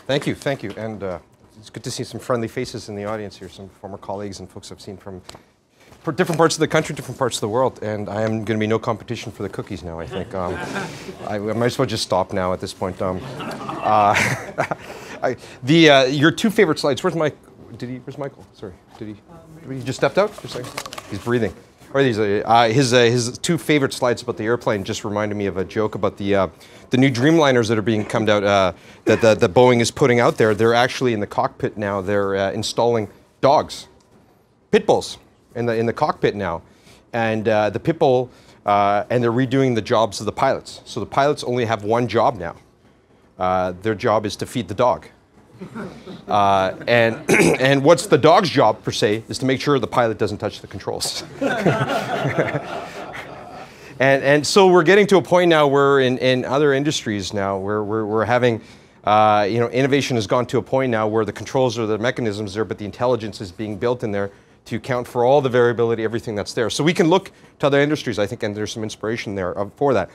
Thank you, thank you. And it's good to see some friendly faces in the audience here, some former colleagues and folks I've seen from different parts of the country, different parts of the world. And I am going to be no competition for the cookies now, I think. I might as well just stop now at this point. Your two favorite slides, where's Michael? Sorry, did he just stepped out? He's breathing. Or his two favorite slides about the airplane just reminded me of a joke about the new Dreamliners that are being come out, that Boeing is putting out there. They're actually in the cockpit now. They're installing dogs, pit bulls, in the cockpit now, and the pit bull, and they're redoing the jobs of the pilots. So the pilots only have one job now. Their job is to feed the dog. And what's the dog's job, per se, is to make sure the pilot doesn't touch the controls. and so we're getting to a point now where in other industries now, where we're having, innovation has gone to a point now where the controls or the mechanisms there, but the intelligence is being built in there to account for all the variability, everything that's there. So we can look to other industries, I think, and there's some inspiration there for that.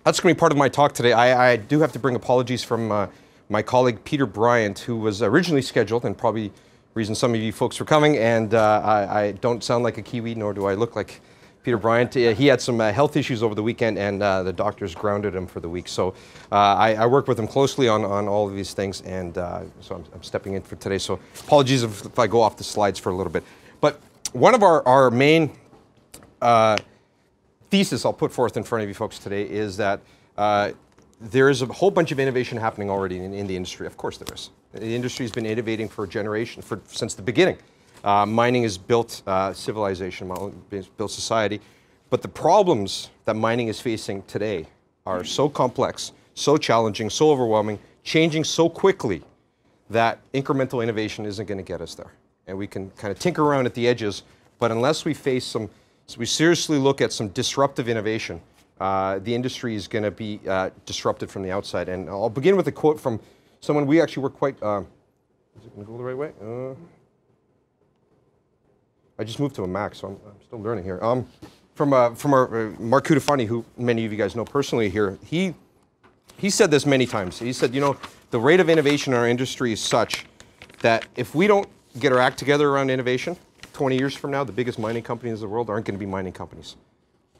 That's going to be part of my talk today. I do have to bring apologies from my colleague Peter Bryant, who was originally scheduled, and probably the reason some of you folks were coming, and I don't sound like a Kiwi, nor do I look like Peter Bryant. He had some health issues over the weekend, and the doctors grounded him for the week. So I work with him closely on all of these things, and so I'm stepping in for today. So apologies if I go off the slides for a little bit. But one of our main thesis I'll put forth in front of you folks today is that there is a whole bunch of innovation happening already in the industry. Of course there is. The industry has been innovating for generations, since the beginning. Mining has built civilization, built society. But the problems that mining is facing today are so complex, so challenging, so overwhelming, changing so quickly that incremental innovation isn't going to get us there. And we can kind of tinker around at the edges, but unless we we seriously look at some disruptive innovation, the industry is going to be disrupted from the outside. And I'll begin with a quote from someone we actually work quite, is it going to go the right way? I just moved to a Mac, so I'm still learning here. From our Mark Cutifani, who many of you guys know personally here, he said this many times. He said, the rate of innovation in our industry is such that if we don't get our act together around innovation, 20 years from now, the biggest mining companies in the world aren't going to be mining companies.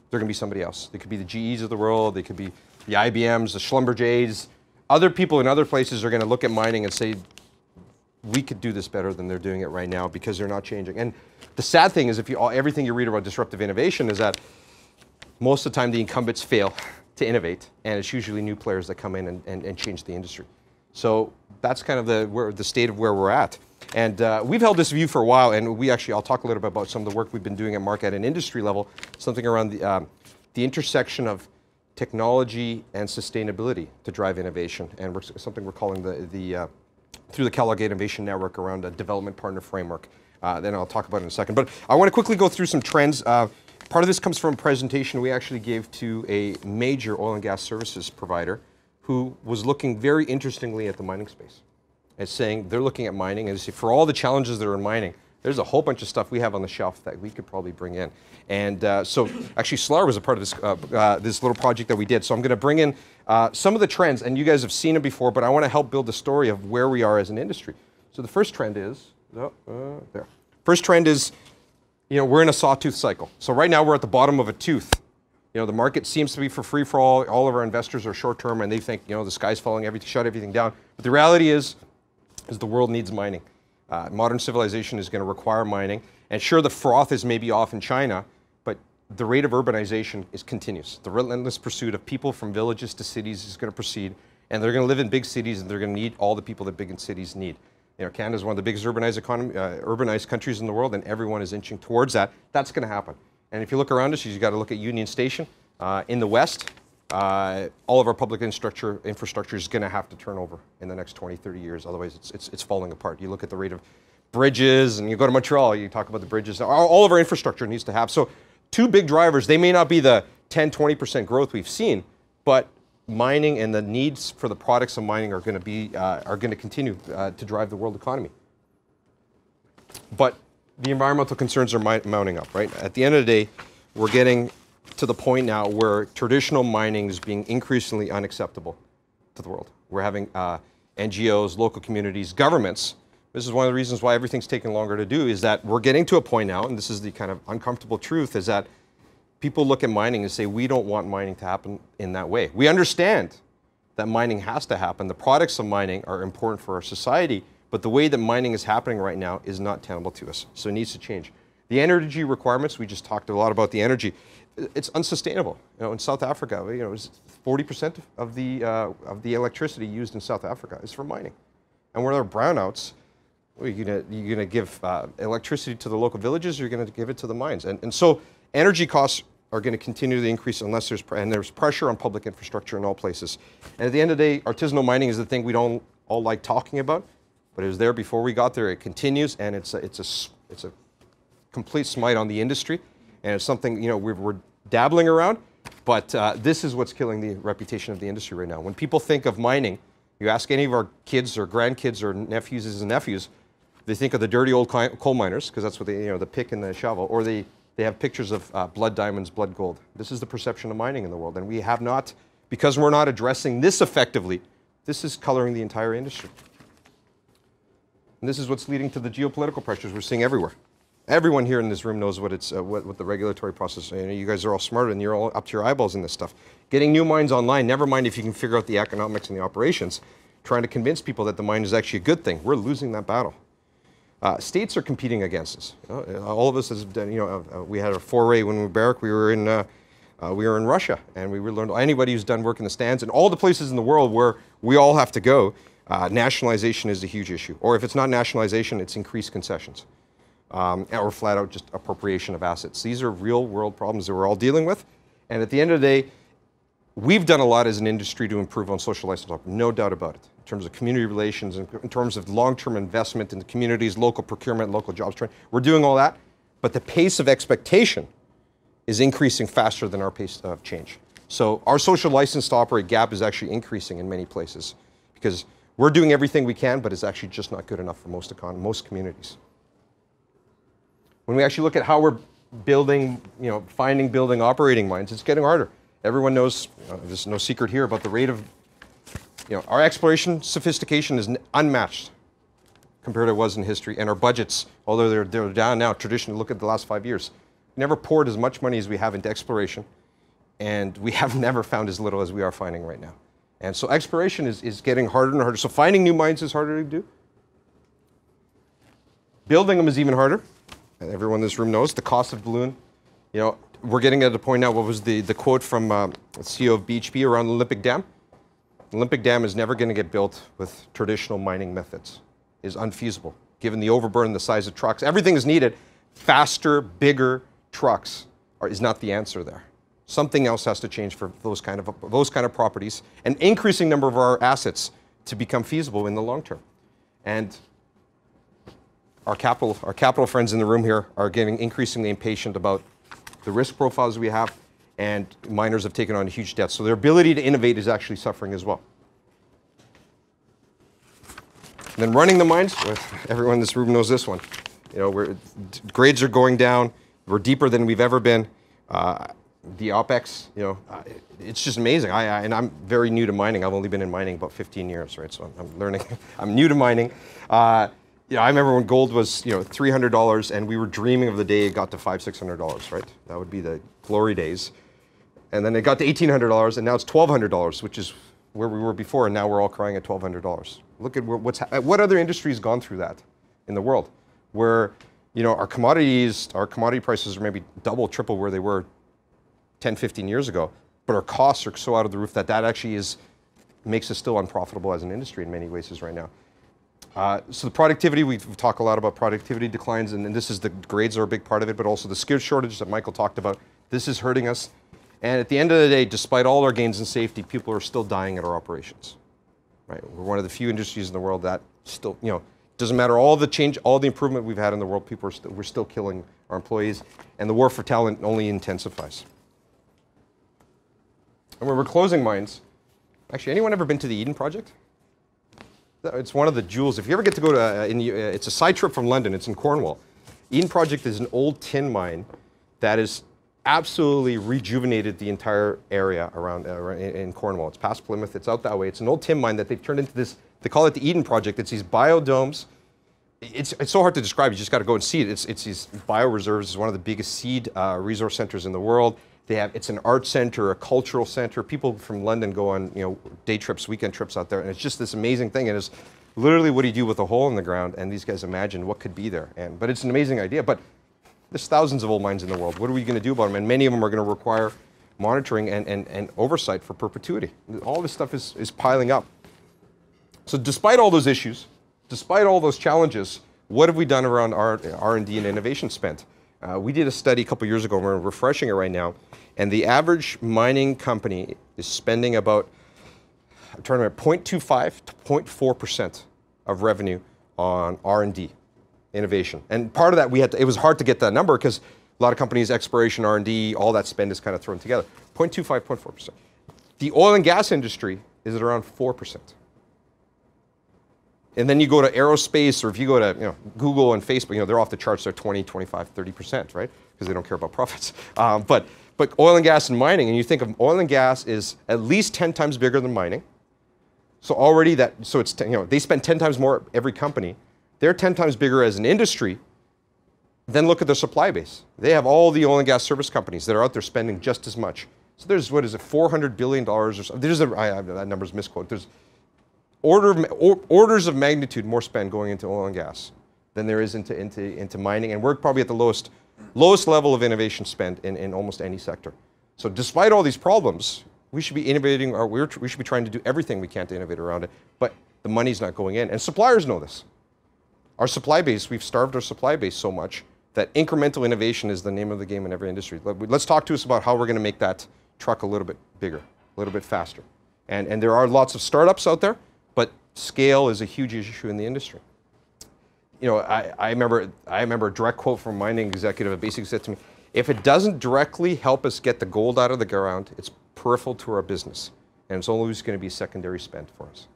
They're going to be somebody else. They could be the GEs of the world. They could be the IBMs, the Schlumbergers. Other people in other places are going to look at mining and say, we could do this better than they're doing it right now because they're not changing. And the sad thing is, everything you read about disruptive innovation is that most of the time the incumbents fail to innovate, and it's usually new players that come in and change the industry. So that's kind of the state of where we're at. And we've held this view for a while, and I'll talk a little bit about some of the work we've been doing at Mark at an industry level, something around the intersection of technology and sustainability to drive innovation, and something we're calling through the Kellogg Innovation Network around a development partner framework. Then I'll talk about it in a second. But I want to quickly go through some trends. Part of this comes from a presentation we actually gave to a major oil and gas services provider who was looking very interestingly at the mining space. And saying they're looking at mining and say, for all the challenges that are in mining, there's a whole bunch of stuff we have on the shelf that we could probably bring in. And so actually Solar was a part of this little project that we did. So I'm going to bring in some of the trends, and you guys have seen them before, but I want to help build the story of where we are as an industry. So the first trend is, there. First trend is, we're in a sawtooth cycle. So right now we're at the bottom of a tooth. The market seems to be for free for all. All of our investors are short term, and they think, the sky's falling, shut everything down. But the reality is the world needs mining. Modern civilization is going to require mining. And sure, the froth is maybe off in China, but the rate of urbanization is continuous. The relentless pursuit of people from villages to cities is going to proceed, and they're going to live in big cities, and they're going to need all the people that big cities need. Canada is one of the biggest urbanized countries in the world, and everyone is inching towards that. That's going to happen. And if you look around us, you've got to look at Union Station in the west. All of our public infrastructure is going to have to turn over in the next 20, 30 years. Otherwise, it's falling apart. You look at the rate of bridges, and you go to Montreal, you talk about the bridges. All of our infrastructure needs to have. So two big drivers. They may not be the 10, 20% growth we've seen, but mining and the needs for the products of mining are going to continue to drive the world economy. But the environmental concerns are mounting up, right? At the end of the day, we're getting to the point now where traditional mining is being increasingly unacceptable to the world. We're having NGOs, local communities, governments. This is one of the reasons why everything's taking longer to do, is that we're getting to a point now, and this is the kind of uncomfortable truth, is that people look at mining and say, we don't want mining to happen in that way. We understand that mining has to happen. The products of mining are important for our society, but the way that mining is happening right now is not tenable to us. So it needs to change. The energy requirements, we just talked a lot about the energy. It's unsustainable. In South Africa, it's 40% of the electricity used in South Africa is for mining. And where there are brownouts, you're gonna give electricity to the local villages, you're gonna give it to the mines. And so energy costs are gonna continue to increase unless there's pressure on public infrastructure in all places. And at the end of the day, artisanal mining is the thing we don't all like talking about, but it was there before we got there. It continues, and it's a complete smite on the industry, and it's something we're dabbling around, but this is what's killing the reputation of the industry right now. When people think of mining, you ask any of our kids or grandkids or nephews and nephews, they think of the dirty old coal miners, because that's what they, the pick and the shovel, or they have pictures of blood diamonds, blood gold. This is the perception of mining in the world, and we have not, because we're not addressing this effectively, this is coloring the entire industry. And this is what's leading to the geopolitical pressures we're seeing everywhere. Everyone here in this room knows what the regulatory process is. You guys are all smart and you're all up to your eyeballs in this stuff. Getting new mines online, never mind if you can figure out the economics and the operations, trying to convince people that the mine is actually a good thing. We're losing that battle. States are competing against us. All of us has done, we had a foray when we were Barrick, we were in Russia, and we learned, anybody who's done work in the stands and all the places in the world where we all have to go, nationalization is a huge issue. Or if it's not nationalization, it's increased concessions. Or flat out just appropriation of assets. These are real world problems that we're all dealing with. And at the end of the day, we've done a lot as an industry to improve on social license, no doubt about it. In terms of community relations, in terms of long-term investment in the communities, local procurement, local jobs training. We're doing all that, but the pace of expectation is increasing faster than our pace of change. So our social license to operate gap is actually increasing in many places because we're doing everything we can, but it's actually just not good enough for most communities. When we actually look at how we're building, finding, building, operating mines, it's getting harder. Everyone knows, there's no secret here about the rate of, our exploration sophistication is unmatched compared to what it was in history. And our budgets, although they're down now, traditionally, look at the last 5 years, never poured as much money as we have into exploration. And we have never found as little as we are finding right now. And so exploration is getting harder and harder. So finding new mines is harder to do. Building them is even harder. And everyone in this room knows the cost of balloon. We're getting at a point now, what was the quote from the CEO of BHP around the Olympic Dam? The Olympic Dam is never going to get built with traditional mining methods. It is unfeasible, given the overburden, the size of trucks. Everything is needed. Faster, bigger trucks is not the answer there. Something else has to change for those kind of properties, an increasing number of our assets to become feasible in the long term. And our capital friends in the room here are getting increasingly impatient about the risk profiles we have, and miners have taken on huge debts. So their ability to innovate is actually suffering as well. And then running the mines, everyone in this room knows this one. Grades are going down. We're deeper than we've ever been. The OpEx, it's just amazing. And I'm very new to mining. I've only been in mining about 15 years, right? So I'm learning. I'm new to mining. I remember when gold was, $300, and we were dreaming of the day it got to $500, $600, right? That would be the glory days. And then it got to $1,800, and now it's $1,200, which is where we were before, and now we're all crying at $1,200. Look at what other industry has gone through that in the world, where our commodity prices are maybe double, triple where they were 10, 15 years ago, but our costs are so out of the roof that actually makes us still unprofitable as an industry in many ways right now. So the productivity, we've talked a lot about productivity declines, and this is the grades are a big part of it, but also the skill shortage that Michael talked about. This is hurting us. And at the end of the day, despite all our gains in safety, people are still dying at our operations. Right? We're one of the few industries in the world that still, doesn't matter all the change, all the improvement we've had in the world, we're still killing our employees, and the war for talent only intensifies. And when we're closing mines, actually, anyone ever been to the Eden Project? It's one of the jewels. If you ever get to go to, it's a side trip from London. It's in Cornwall. Eden Project is an old tin mine that absolutely rejuvenated the entire area around in Cornwall. It's past Plymouth. It's out that way. It's an old tin mine that they've turned into this. They call it the Eden Project. It's these biodomes. It's so hard to describe. You just got to go and see it. It's these bioreserves. It's one of the biggest seed resource centers in the world. It's an art center, a cultural center. People from London go on day trips, weekend trips out there, and it's just this amazing thing. And it's literally what do you do with a hole in the ground? And these guys imagined what could be there. But it's an amazing idea. But there's thousands of old mines in the world. What are we going to do about them? And many of them are going to require monitoring and oversight for perpetuity. All this stuff is piling up. So despite all those issues, despite all those challenges, what have we done around our R&D and innovation spend? We did a study a couple years ago, and we're refreshing it right now, and the average mining company is spending about, I'm trying to remember, 0.25 to 0.4% of revenue on R&D, innovation. And part of that, it was hard to get that number because a lot of companies, exploration, R&D, all that spend is kind of thrown together. 0.25, 0.4%. The oil and gas industry is at around 4%. And then you go to aerospace, or if you go to Google and Facebook, they're off the charts. They're 20, 25, 30%, right? Because they don't care about profits. But oil and gas and mining, and you think of oil and gas is at least 10 times bigger than mining. So already it's they spend 10 times more every company. They're 10 times bigger as an industry. Then look at their supply base. They have all the oil and gas service companies that are out there spending just as much. So there's, what is it, $400 billion or something. That number's misquoted. There's orders of magnitude more spend going into oil and gas than there is into mining, and we're probably at the lowest level of innovation spend in almost any sector. So despite all these problems, we should be innovating, or we should be trying to do everything we can to innovate around it, but the money's not going in, and suppliers know this. Our supply base, we've starved our supply base so much that incremental innovation is the name of the game in every industry. Let's talk to us about how we're going to make that truck a little bit bigger, a little bit faster. And there are lots of startups out there, but scale is a huge issue in the industry. I remember a direct quote from a mining executive that basically said to me, if it doesn't directly help us get the gold out of the ground, it's peripheral to our business, and it's always going to be secondary spend for us.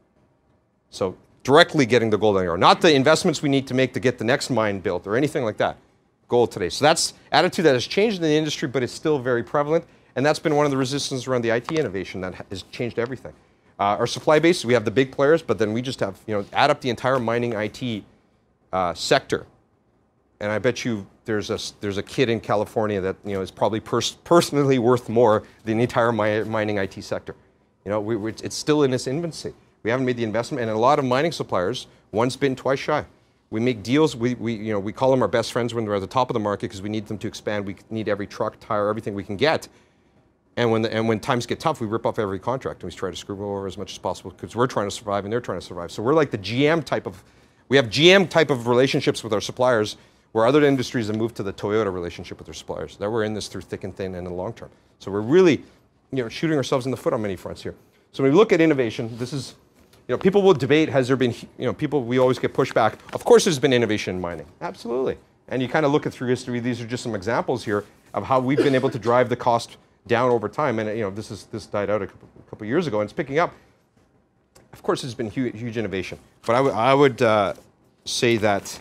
So directly getting the gold out of the ground, not the investments we need to make to get the next mine built or anything like that. Gold today. So that's attitude that has changed in the industry, but it's still very prevalent, and that's been one of the resistance around the IT innovation that has changed everything. Our supply base, we have the big players, but then we just have, add up the entire mining IT sector, and I bet you there's a kid in California that is probably personally worth more than the entire mining IT sector. It's still in its infancy. We haven't made the investment, and a lot of mining suppliers, once bitten, twice shy. We make deals. We call them our best friends when they're at the top of the market because we need them to expand. We need every truck, tire, everything we can get. And when times get tough, we rip off every contract and we try to screw over as much as possible because we're trying to survive and they're trying to survive. So we're like the GM type of, we have GM type of relationships with our suppliers, where other industries have moved to the Toyota relationship with their suppliers. That we're in this through thick and thin and in the long term. So we're really, shooting ourselves in the foot on many fronts here. So when we look at innovation, this is, people will debate, has there been, we always get pushback. Of course there's been innovation in mining, absolutely. And you kind of look at through history, these are just some examples here of how we've been able to drive the cost down over time, and this died out a couple years ago, and it's picking up. Of course, there's been huge innovation, but I would say that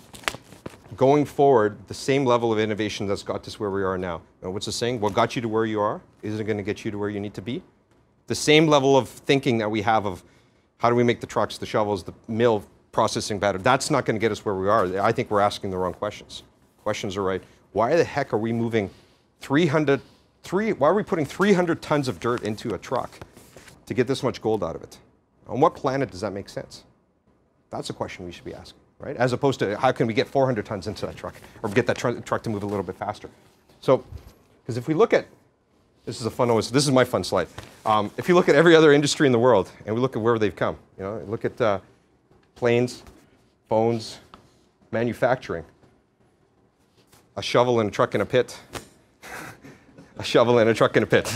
going forward, the same level of innovation that's got us where we are now. What's the saying? What got you to where you are isn't going to get you to where you need to be. The same level of thinking that we have of how do we make the trucks, the shovels, the mill processing better, that's not going to get us where we are. I think we're asking the wrong questions. Questions are right. Why the heck are we moving why are we putting 300 tons of dirt into a truck to get this much gold out of it? On what planet does that make sense? That's a question we should be asking, right? As opposed to how can we get 400 tons into that truck or get that truck to move a little bit faster? So, because if we look at, this is my fun slide. If you look at every other industry in the world and we look at where they've come, look at planes, phones, manufacturing, a shovel and a truck in a pit, a shovel and a truck in a pit.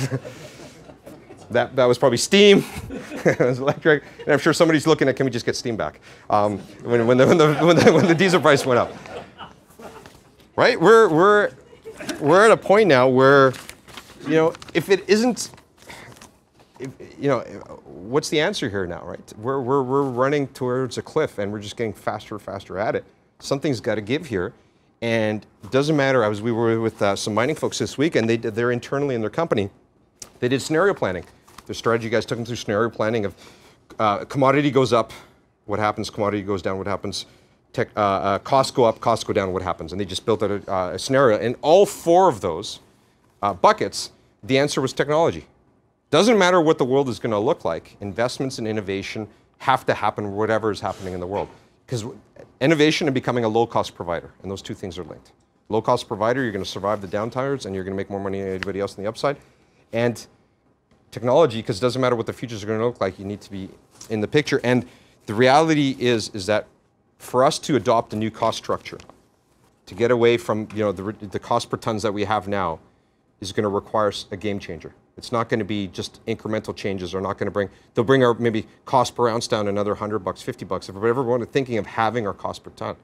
that was probably steam. It was electric. And I'm sure somebody's looking at, can we just get steam back? When the diesel price went up. Right? We're at a point now where, if it isn't, what's the answer here now, right? We're running towards a cliff and we're just getting faster and faster at it. Something's got to give here. And it doesn't matter, we were with some mining folks this week, and they're internally in their company, they did scenario planning. Their strategy guys took them through scenario planning of commodity goes up, what happens? Commodity goes down, what happens? Costs go up, costs go down, what happens? And they just built out a scenario. And all 4 of those buckets, the answer was technology. Doesn't matter what the world is going to look like, investments in innovation have to happen whatever is happening in the world. Because innovation and becoming a low-cost provider, and those 2 things are linked. Low-cost provider, you're going to survive the downturns, and you're going to make more money than anybody else on the upside. And technology, because it doesn't matter what the futures are going to look like, you need to be in the picture. And the reality is that for us to adopt a new cost structure, to get away from the cost per tons that we have now, is going to require a game changer. It's not going to be just incremental changes. Or not going to bring. They'll bring our maybe cost per ounce down another $100, $50. If we're ever thinking of having our cost per ton,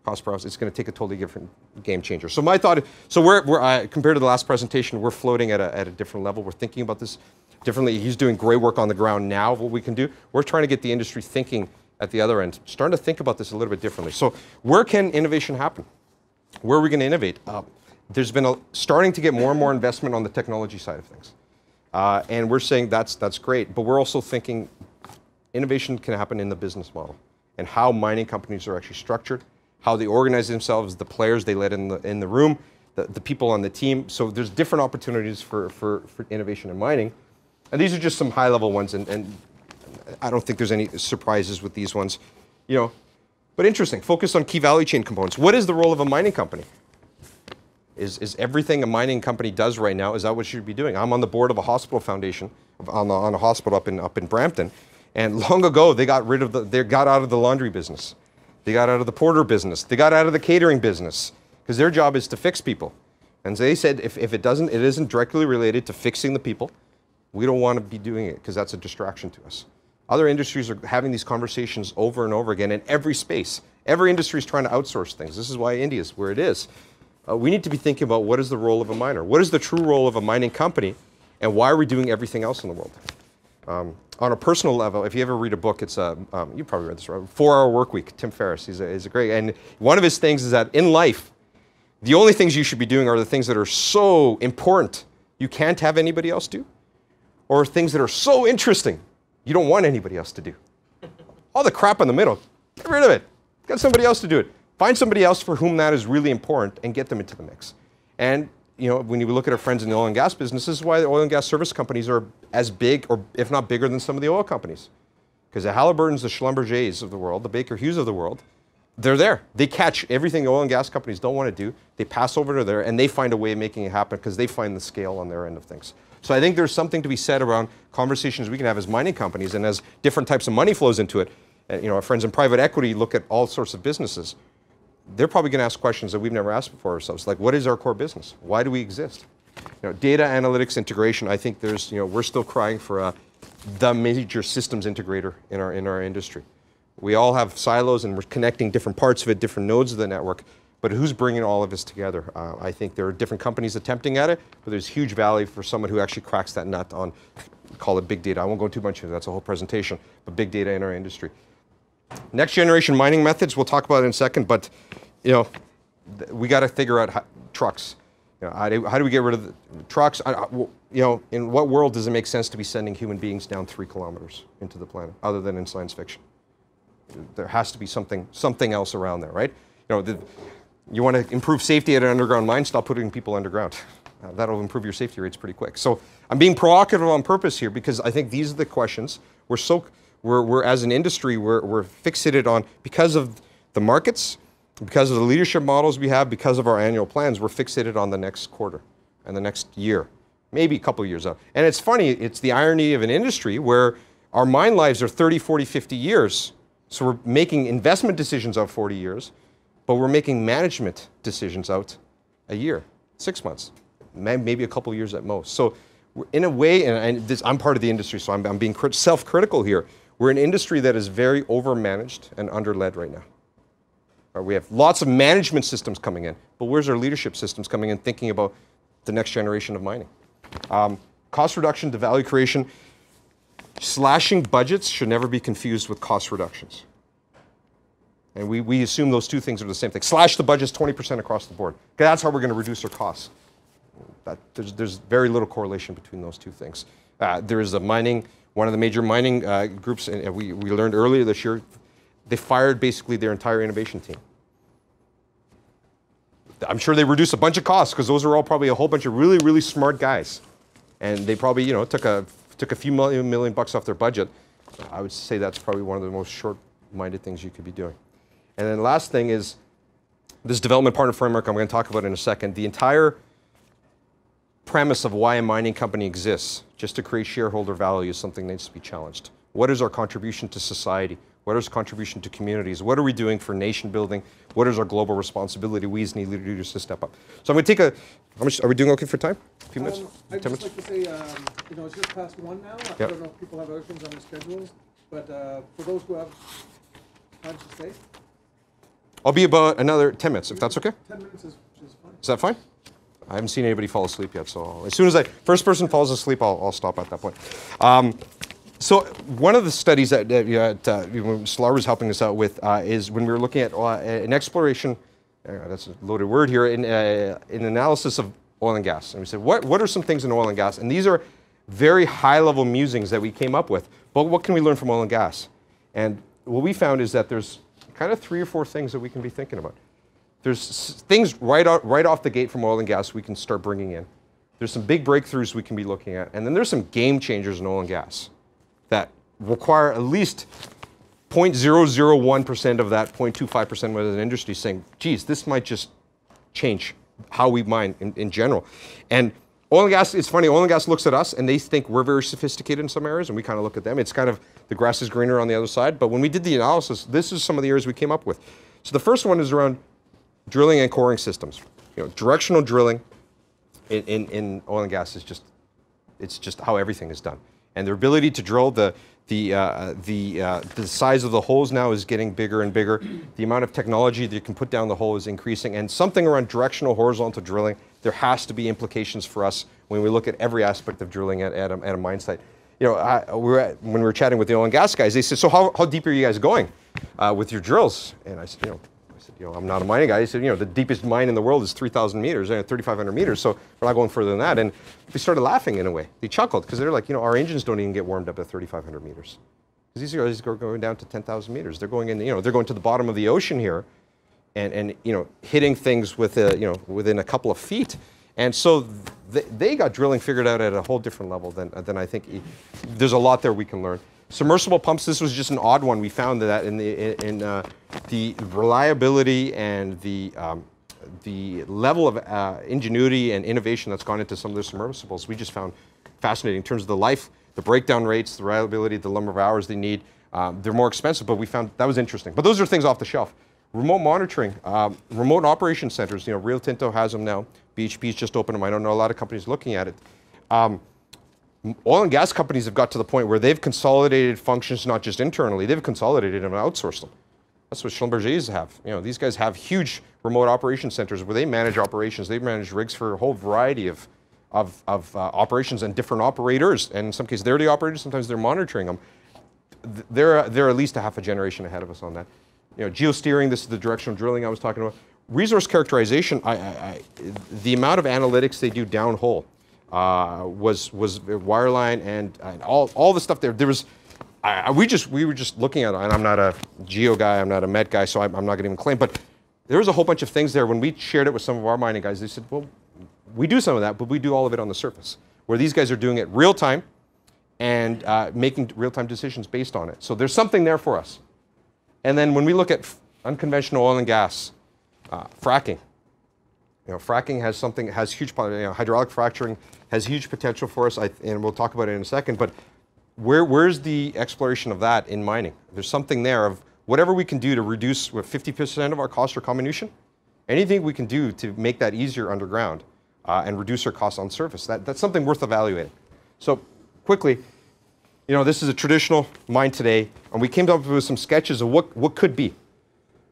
cost per ounce, it's going to take a totally different game changer. So my thought, we're compared to the last presentation, we're floating at a different level. We're thinking about this differently. He's doing great work on the ground now of what we can do. We're trying to get the industry thinking at the other end, starting to think about this a little bit differently. So where can innovation happen? Where are we going to innovate? There's been starting to get more and more investment on the technology side of things. And we're saying that's great, but we're also thinking innovation can happen in the business model and how mining companies are actually structured, how they organize themselves, the players they let in the room, the people on the team. So there's different opportunities for innovation in mining. And these are just some high-level ones, and I don't think there's any surprises with these ones. But interesting, focus on key value chain components. What is the role of a mining company? Is everything a mining company does right now, is that what you should be doing? I'm on the board of a hospital foundation, on a hospital up in Brampton, and long ago they got out of the laundry business. They got out of the porter business. They got out of the catering business, because their job is to fix people. And so they said if it isn't directly related to fixing the people, we don't want to be doing it, because that's a distraction to us. Other industries are having these conversations over and over again in every space. Every industry is trying to outsource things. This is why India is where it is. We need to be thinking about what is the role of a miner? What is the true role of a mining company? And why are we doing everything else in the world? On a personal level, if you ever read a book, it's you probably read this, right? 4-Hour Workweek, Tim Ferriss. He's a great, and one of his things is that in life, the only things you should be doing are the things that are so important you can't have anybody else do, or things that are so interesting you don't want anybody else to do. All the crap in the middle, get rid of it. Get somebody else to do it. Find somebody else for whom that is really important and get them into the mix. And when you look at our friends in the oil and gas business, this is why the oil and gas service companies are as big, or if not bigger, than some of the oil companies. Because the Halliburtons, the Schlumbergers of the world, the Baker Hughes of the world, they're there. They catch everything the oil and gas companies don't want to do. They pass over to there, and they find a way of making it happen because they find the scale on their end of things. So I think there's something to be said around conversations we can have as mining companies, and as different types of money flows into it. Our friends in private equity look at all sorts of businesses. They're probably going to ask questions that we've never asked before ourselves, like what is our core business? Why do we exist? Data analytics integration. I think there's, we're still crying for the major systems integrator in our industry. We all have silos, and we're connecting different parts of it, different nodes of the network. But who's bringing all of this together? I think there are different companies attempting at it, but there's huge value for someone who actually cracks that nut on, call it big data. I won't go too much into that. That's a whole presentation, but big data in our industry. Next generation mining methods, we'll talk about in a second, but we got to figure out trucks. How do we get rid of the trucks? In what world does it make sense to be sending human beings down 3 kilometers into the planet, other than in science fiction? There has to be something else around there, right? You want to improve safety at an underground mine, stop putting people underground. That'll improve your safety rates pretty quick. So I'm being provocative on purpose here, because I think these are the questions we're as an industry, we're fixated on, because of the markets, because of the leadership models we have, because of our annual plans, we're fixated on the next quarter and the next year, maybe a couple of years out. And it's funny, it's the irony of an industry where our mine lives are 30, 40, 50 years. So we're making investment decisions out 40 years, but we're making management decisions out a year, 6 months, maybe a couple of years at most. So in a way, I'm part of the industry, so I'm being self-critical here. We're an industry that is very over-managed and under-led right now. We have lots of management systems coming in, but where's our leadership systems coming in, thinking about the next generation of mining? Cost reduction to value creation. Slashing budgets should never be confused with cost reductions. And we assume those two things are the same thing. Slash the budgets 20% across the board. That's how we're going to reduce our costs. There's very little correlation between those two things. There is a mining, one of the major mining groups, and we learned earlier this year, they fired basically their entire innovation team. I'm sure they reduced a bunch of costs because those are all probably a whole bunch of really, really smart guys. And they probably, took a few million bucks off their budget. I would say that's probably one of the most short-minded things you could be doing. And then last thing is this development partner framework I'm going to talk about in a second. The entire premise of why a mining company exists, just to create shareholder value, is something that needs to be challenged. What is our contribution to society? What is contribution to communities? What are we doing for nation building? What is our global responsibility? We as leaders to step up. So I'm going to take how much, are we doing okay for time? A few minutes? I'd just like to say, it's just past 1 now. I don't know if people have other things on their schedules, but for those who have time to stay. I'll be about another 10 minutes, if that's okay. 10 minutes is fine. Is that fine? I haven't seen anybody fall asleep yet, so as soon as first person falls asleep, I'll stop at that point. So one of the studies that Solar was helping us out with is when we were looking at an exploration, that's a loaded word here, in analysis of oil and gas. And we said, what are some things in oil and gas? And these are very high-level musings that we came up with. But what can we learn from oil and gas? And what we found is that there's kind of 3 or 4 things that we can be thinking about. There's things right off the gate from oil and gas we can start bringing in. There's some big breakthroughs we can be looking at. And then there's some game changers in oil and gas that require at least 0.001% of that 0.25% within the industry saying, geez, this might just change how we mine in general. And oil and gas, it's funny, oil and gas looks at us and they think we're very sophisticated in some areas and we kind of look at them. It's kind of, the grass is greener on the other side. But when we did the analysis, this is some of the areas we came up with. So the first one is around drilling and coring systems. Directional drilling in oil and gas is it's just how everything is done. And their ability to drill, the size of the holes now is getting bigger and bigger. The amount of technology that you can put down the hole is increasing. And something around directional horizontal drilling, there has to be implications for us when we look at every aspect of drilling at a mine site. When we were chatting with the oil and gas guys, they said, so how deep are you guys going with your drills? And I said, I'm not a mining guy. He said, the deepest mine in the world is 3,000 meters, 3,500 meters, so we're not going further than that. And we started laughing in a way. They chuckled because they're like, our engines don't even get warmed up at 3,500 meters. Because these guys are going down to 10,000 meters. They're going in, they're going to the bottom of the ocean here and hitting things with within a couple of feet. And so they got drilling figured out at a whole different level than I think. There's a lot there we can learn. Submersible pumps, this was just an odd one. We found that in the reliability and the level of ingenuity and innovation that's gone into some of the submersibles, we just found fascinating in terms of the life, the breakdown rates, the reliability, the number of hours they need. They're more expensive, but we found that was interesting. But those are things off the shelf. Remote monitoring, remote operation centers, Rio Tinto has them now. BHP's just opened them. I don't know a lot of companies looking at it. Oil and gas companies have got to the point where they've consolidated functions, not just internally, they've consolidated them and outsourced them. That's what Schlumberger's have. These guys have huge remote operation centers where they manage operations. They manage rigs for a whole variety of operations and different operators. And in some cases, they're the operators. Sometimes they're monitoring them. They're at least a half a generation ahead of us on that. Geosteering, this is the directional drilling I was talking about. Resource characterization, the amount of analytics they do downhole was wireline and all the stuff there. There was, we were just looking at it, and I'm not a geo guy, I'm not a met guy, so I'm not going to even claim, but there was a whole bunch of things there. When we shared it with some of our mining guys, they said, well, we do some of that, but we do all of it on the surface, where these guys are doing it real time and making real-time decisions based on it. So there's something there for us. And then when we look at unconventional oil and gas, fracking. Fracking has huge, hydraulic fracturing has huge potential for us, and we'll talk about it in a second, but where's the exploration of that in mining? There's something there of whatever we can do to reduce 50% of our cost or comminution, anything we can do to make that easier underground and reduce our costs on surface, that's something worth evaluating. So quickly, this is a traditional mine today, and we came up with some sketches of what could be.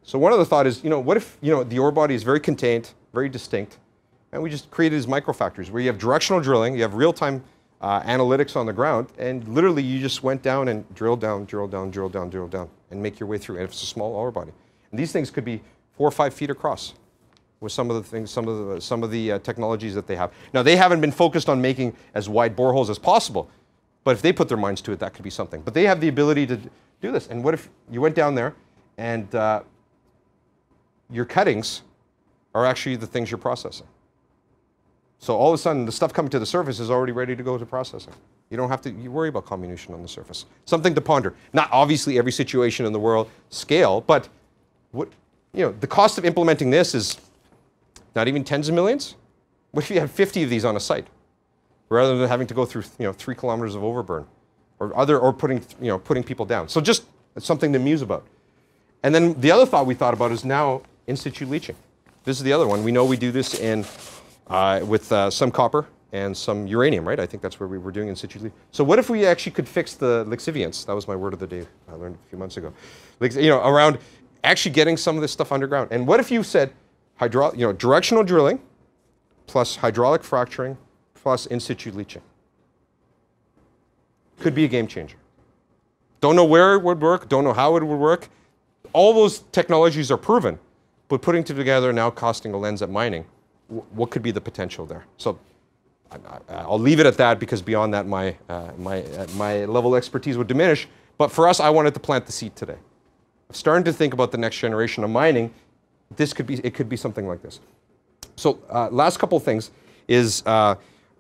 So one of the thought is, what if, the ore body is very contained, very distinct, and we just created these microfactories where you have directional drilling, you have real-time analytics on the ground, and literally you just went down and drill down, drill down, drill down, drill down, and make your way through, and if it's a small ore body. And these things could be 4 or 5 feet across with some of the things, some of the technologies that they have. Now, they haven't been focused on making as wide boreholes as possible, but if they put their minds to it, that could be something. But they have the ability to do this. And what if you went down there and your cuttings are actually the things you're processing? So all of a sudden, the stuff coming to the surface is already ready to go to processing. You don't have to worry about comminution on the surface. Something to ponder. Not obviously every situation in the world scale, but what, the cost of implementing this is not even tens of millions. What if you have 50 of these on a site, rather than having to go through 3 kilometers of overburn, or putting people down? So just something to muse about. And then the other thought we thought about is now in situ leaching. This is the other one. We know we do this in with some copper and some uranium, right? I think that's where we were doing in situ leaching. So what if we actually could fix the lixiviants? That was my word of the day I learned a few months ago. Around actually getting some of this stuff underground. And what if you said directional drilling plus hydraulic fracturing plus in situ leaching? Could be a game changer. Don't know where it would work, don't know how it would work. All those technologies are proven, but putting together now costing a lens at mining, what could be the potential there? So I'll leave it at that, because beyond that my level of expertise would diminish. But for us, I wanted to plant the seed today. I'm starting to think about the next generation of mining. It could be something like this. So last couple of things is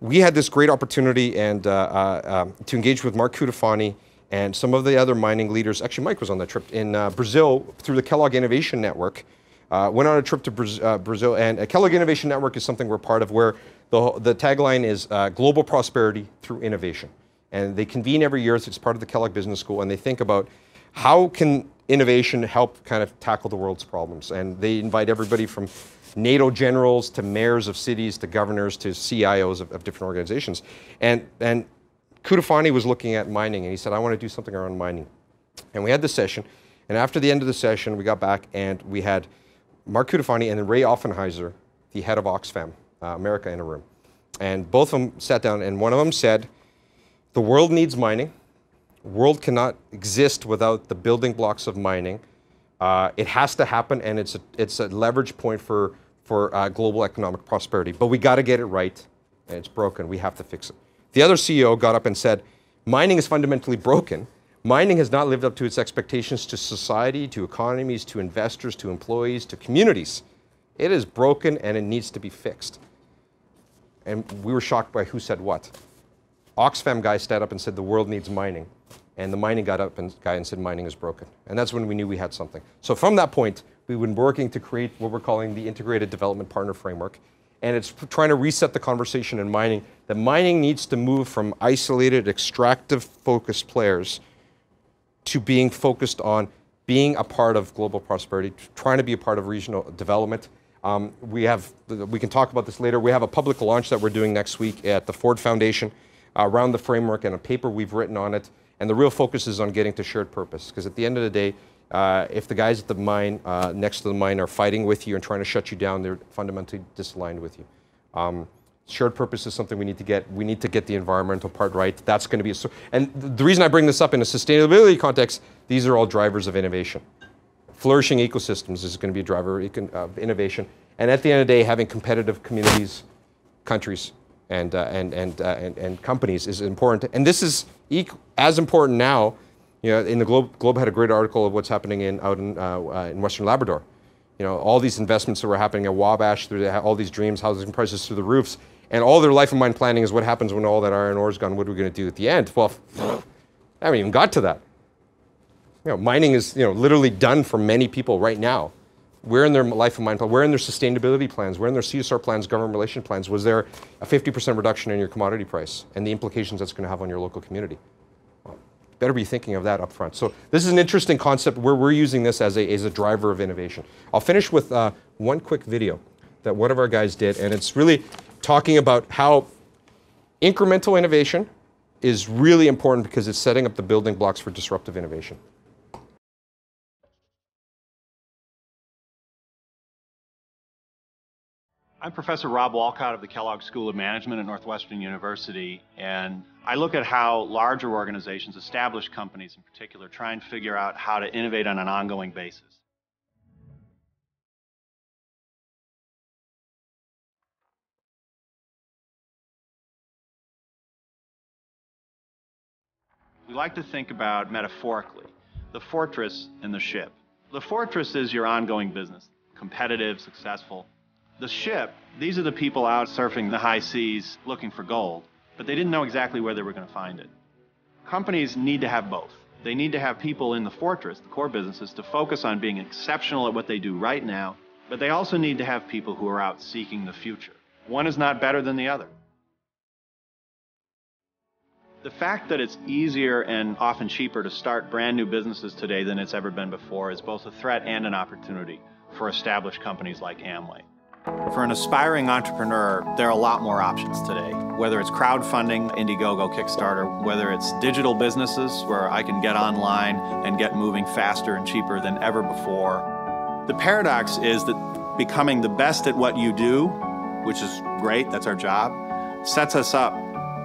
we had this great opportunity and to engage with Mark Cutifani and some of the other mining leaders. Actually, Mike was on that trip in Brazil through the Kellogg Innovation Network. Went on a trip to Brazil, and Kellogg Innovation Network is something we're part of, where the tagline is global prosperity through innovation. And they convene every year. It's part of the Kellogg Business School, and they think about how can innovation help kind of tackle the world's problems. And they invite everybody from NATO generals to mayors of cities to governors to CIOs of different organizations. And Cutifani was looking at mining, and he said, I want to do something around mining. And we had this session, and after the end of the session, we got back and we had Mark Cutifani and then Ray Offenheiser, the head of Oxfam America, in a room. And both of them sat down, and one of them said, the world needs mining. The world cannot exist without the building blocks of mining. It has to happen, and it's a leverage point for global economic prosperity. But we got to get it right, and it's broken. We have to fix it. The other CEO got up and said, mining is fundamentally broken. Mining has not lived up to its expectations to society, to economies, to investors, to employees, to communities. It is broken, and it needs to be fixed. And we were shocked by who said what. Oxfam guy stood up and said the world needs mining. And the mining guy and said mining is broken. And that's when we knew we had something. So from that point, we've been working to create what we're calling the Integrated Development Partner Framework. And it's trying to reset the conversation in mining, that mining needs to move from isolated, extractive-focused players to being focused on being a part of global prosperity, trying to be a part of regional development. We can talk about this later. We have a public launch that we're doing next week at the Ford Foundation around the framework, and a paper we've written on it. And the real focus is on getting to shared purpose, because at the end of the day, if the guys at the mine, next to the mine, are fighting with you and trying to shut you down, they're fundamentally disaligned with you. Shared purpose is something we need to get. We need to get the environmental part right. That's going to be and the reason I bring this up in a sustainability context, these are all drivers of innovation. Flourishing ecosystems is going to be a driver of innovation. And at the end of the day, having competitive communities, countries, and companies is important. And this is as important now. In the Globe had a great article of what's happening out in Western Labrador. All these investments that were happening at Wabash, all these dreams, housing prices through the roofs, and all their life of mine planning is what happens when all that iron ore is gone. What are we going to do at the end? Well, I haven't even got to that. Mining is literally done for many people right now. Where in their life of mine plan, where in their sustainability plans, where in their CSR plans, government relation plans, was there a 50% reduction in your commodity price and the implications that's going to have on your local community? Well, better be thinking of that up front. So this is an interesting concept where we're using this as a driver of innovation. I'll finish with one quick video that one of our guys did, and it's really talking about how incremental innovation is really important because it's setting up the building blocks for disruptive innovation. I'm Professor Rob Walcott of the Kellogg School of Management at Northwestern University, and I look at how larger organizations, established companies in particular, try and figure out how to innovate on an ongoing basis. We like to think about metaphorically the fortress and the ship. The fortress is your ongoing business, competitive, successful. The ship, these are the people out surfing the high seas looking for gold, but they didn't know exactly where they were going to find it. Companies need to have both. They need to have people in the fortress, the core businesses, to focus on being exceptional at what they do right now, but they also need to have people who are out seeking the future. One is not better than the other. The fact that it's easier and often cheaper to start brand new businesses today than it's ever been before is both a threat and an opportunity for established companies like Amway. For an aspiring entrepreneur, there are a lot more options today. Whether it's crowdfunding, Indiegogo, Kickstarter, whether it's digital businesses where I can get online and get moving faster and cheaper than ever before. The paradox is that becoming the best at what you do, which is great, that's our job, sets us up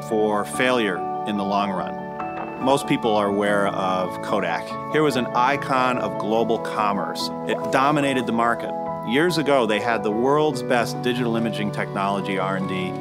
for failure in the long run. Most people are aware of Kodak. Here was an icon of global commerce. It dominated the market. Years ago, they had the world's best digital imaging technology, R&D.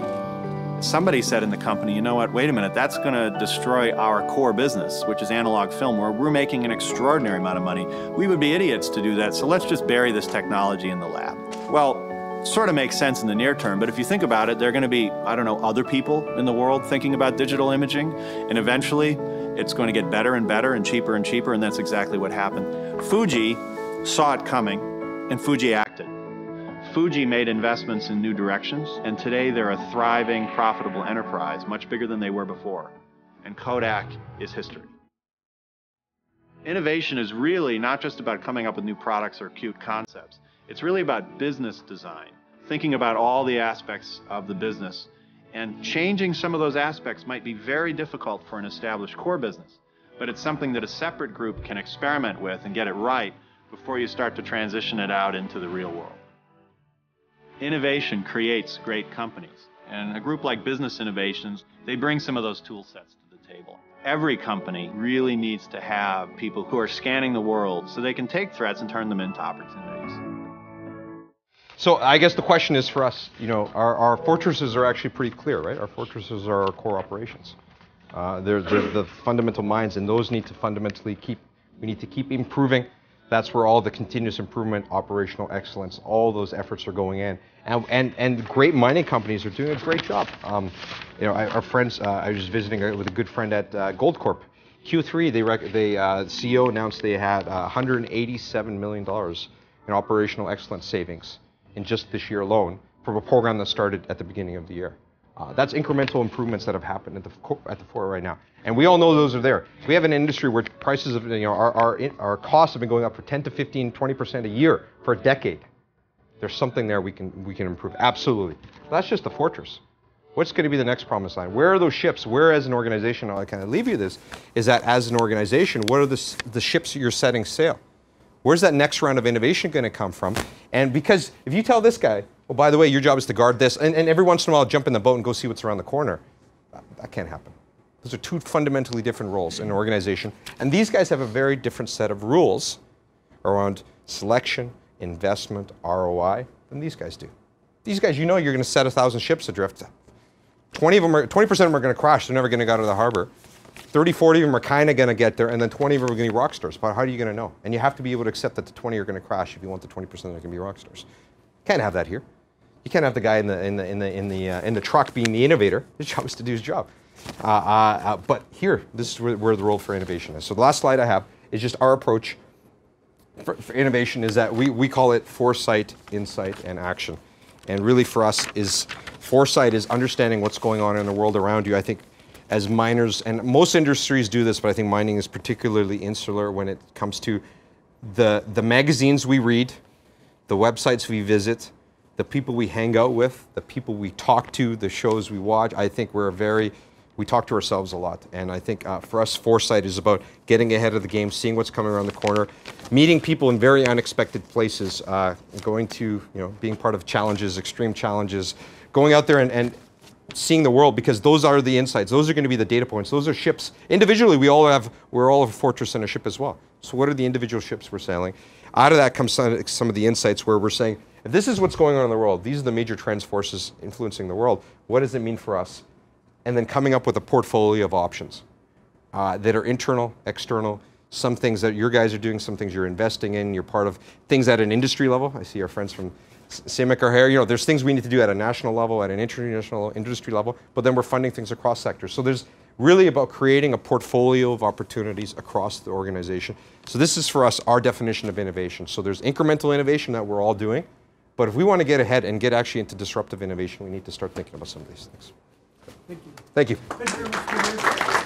Somebody said in the company, you know what, wait a minute, that's going to destroy our core business, which is analog film, where we're making an extraordinary amount of money. We would be idiots to do that, so let's just bury this technology in the lab. Well, sort of makes sense in the near term, but if you think about it, there are going to be, I don't know, other people in the world thinking about digital imaging, and eventually it's going to get better and better and cheaper, and that's exactly what happened. Fuji saw it coming, and Fuji acted. Fuji made investments in new directions, and today they're a thriving, profitable enterprise, much bigger than they were before. And Kodak is history. Innovation is really not just about coming up with new products or cute concepts. It's really about business design, thinking about all the aspects of the business. And changing some of those aspects might be very difficult for an established core business, but it's something that a separate group can experiment with and get it right before you start to transition it out into the real world. Innovation creates great companies, and a group like Business Innovations, they bring some of those tool sets to the table. Every company really needs to have people who are scanning the world so they can take threats and turn them into opportunities. So I guess the question is for us, you know, our fortresses are actually pretty clear, right? Our fortresses are our core operations. They're the fundamental mines, and those need to fundamentally we need to keep improving. That's where all the continuous improvement, operational excellence, all those efforts are going in. And great mining companies are doing a great job. You know, our friends, I was just visiting with a good friend at Goldcorp. Q3, the CEO announced they had $187 million in operational excellence savings in just this year alone from a program that started at the beginning of the year. That's incremental improvements that have happened at the fore right now. And we all know those are there. We have an industry where prices of, you know, our costs have been going up for 10 to 15, 20% a year for a decade. There's something there we can improve, absolutely. But that's just the fortress. What's going to be the next promised land? Where are those ships? Where as an organization, I'll kind of leave you this, is that as an organization, what are the ships you're setting sail? Where's that next round of innovation going to come from? And because if you tell this guy, well, by the way, your job is to guard this, and every once in a while jump in the boat and go see what's around the corner, that can't happen. Those are two fundamentally different roles in an organization. And these guys have a very different set of rules around selection, investment, ROI than these guys do. These guys, you know you're going to set 1,000 ships adrift. 20% of them are going to crash. They're never going to get out of the harbor. 30, 40 of them are kind of going to get there, and then 20 of them are going to be rock stars. But how are you going to know? And you have to be able to accept that the 20 are going to crash if you want the 20% that are going to be rock stars. Can't have that here. You can't have the guy in the truck being the innovator. His job is to do his job. But here, this is where the role for innovation is. So the last slide I have is just our approach for innovation is that we call it foresight, insight, and action. And really for us is foresight is understanding what's going on in the world around you. I think as miners, and most industries do this, but I think mining is particularly insular when it comes to the magazines we read, the websites we visit, the people we hang out with, the people we talk to, the shows we watch. I think we talk to ourselves a lot. And I think for us, foresight is about getting ahead of the game, seeing what's coming around the corner, meeting people in very unexpected places, going to, you know, being part of challenges, extreme challenges, going out there and seeing the world, because those are the insights. Those are going to be the data points. Those are ships. Individually, we're all a fortress and a ship as well. So what are the individual ships we're sailing? Out of that comes some of the insights where we're saying, if this is what's going on in the world, these are the major trends, forces influencing the world, what does it mean for us? And then coming up with a portfolio of options. that are internal, external, some things that your guys are doing, some things you're investing in, you're part of things at an industry level. I see our friends from CIMIC are here. You know, there's things we need to do at a national level, at an international industry level, but then we're funding things across sectors. So there's really about creating a portfolio of opportunities across the organization. So this is for us, our definition of innovation. So there's incremental innovation that we're all doing, but if we want to get ahead and get actually into disruptive innovation, we need to start thinking about some of these things. Thank you. Thank you. Thank you very much.